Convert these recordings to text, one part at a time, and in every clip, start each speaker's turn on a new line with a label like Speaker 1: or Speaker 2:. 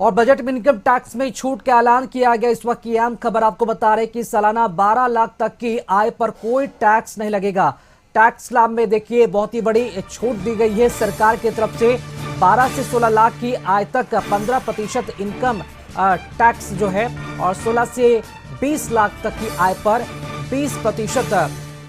Speaker 1: और बजट में income tax में छूट का ऐलान किया गया। इस वक्त की अहम खबर आपको बता रहे कि सालाना 12 लाख तक की आय पर कोई टैक्स नहीं लगेगा। टैक्स स्लैब में देखिए बहुत ही बड़ी छूट दी गई है सरकार की तरफ से। 12 से 16 लाख की आय तक 15% इनकम टैक्स जो है और 16 से 20 लाख तक की आय पर 20%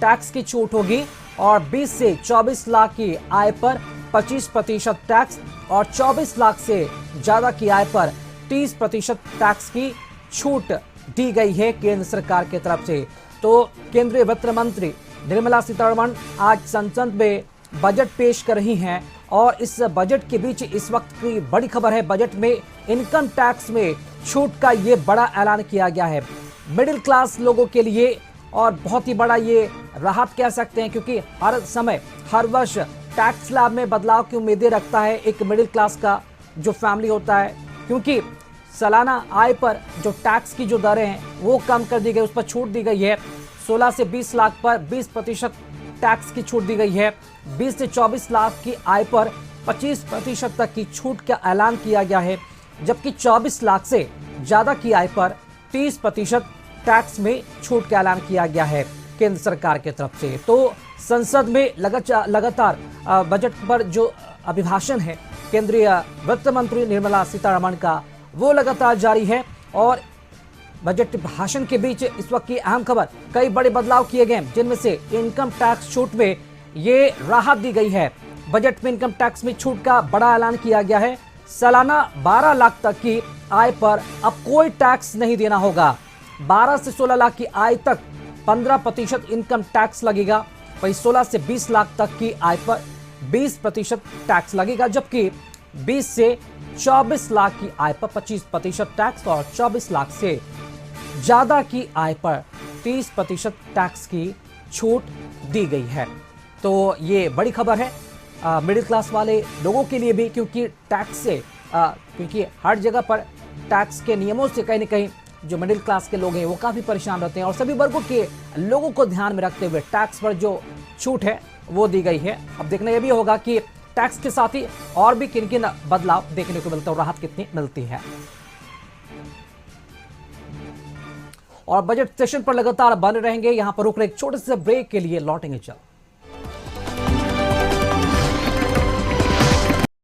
Speaker 1: टैक्स की छूट होगी और 20 से 24 लाख की आय पर 25% टैक्स और 24 लाख से ज्यादा की आय पर 30% टैक्स की छूट दी गई है केंद्र सरकार की तरफ से। तो केंद्रीय वित्त मंत्री निर्मला सीतारमण आज संसद में बजट पेश कर रही हैं और इस बजट के बीच इस वक्त की बड़ी खबर है। बजट में इनकम टैक्स में छूट का ये बड़ा ऐलान किया गया है मिडिल क्लास लोगों के लिए और बहुत ही बड़ा ये राहत कह सकते हैं, क्योंकि हर समय हर वर्ष टैक्स स्लैब में बदलाव की उम्मीदें रखता है एक मिडिल क्लास का जो फैमिली होता है, क्योंकि सालाना आय पर जो टैक्स की जो दरें हैं वो कम कर दी गई, उस पर छूट दी गई है। 16 से 20 लाख पर 20% टैक्स की छूट दी गई है। 20 से 24 लाख की आय पर 25% तक की छूट का ऐलान किया गया है, जबकि 24 लाख से ज्यादा की आय पर 30% टैक्स में छूट का ऐलान किया गया है केंद्र सरकार की तरफ से। तो संसद में लगातार बजट पर जो अभिभाषण है केंद्रीय वित्त मंत्री निर्मला सीतारमण का वो लगातार जारी है और बजट भाषण के बीच इस वक्त की अहम खबर कई बड़े बदलाव किए गए, जिनमें से इनकम टैक्स छूट में ये राहत दी गई है। बजट में इनकम टैक्स में छूट का बड़ा ऐलान किया गया है। सालाना 12 लाख तक की आय पर अब कोई टैक्स नहीं देना होगा। 12 से 16 लाख की आय तक 15% इनकम टैक्स लगेगा। वही 16 से 20 लाख तक की आय पर 20% टैक्स लगेगा, जबकि 20 से 24 लाख की आय पर 25% टैक्स और 24 लाख से ज्यादा की आय पर 30% टैक्स की छूट दी गई है। तो ये बड़ी खबर है मिडिल क्लास वाले लोगों के लिए भी, क्योंकि टैक्स से क्योंकि हर जगह पर टैक्स के नियमों से कहीं ना कहीं जो मिडिल क्लास के लोग हैं वो काफी परेशान रहते हैं और सभी वर्गों के लोगों को ध्यान में रखते हुए टैक्स पर जो छूट है वो दी गई है। अब देखना यह भी होगा कि टैक्स के साथ ही और भी किन किन बदलाव देखने को मिलते हैं और राहत कितनी मिलती है। और बजट सेशन पर लगातार बने रहेंगे। यहां पर रुक रहे एक छोटे से ब्रेक के लिए लौटेंगे जल्द।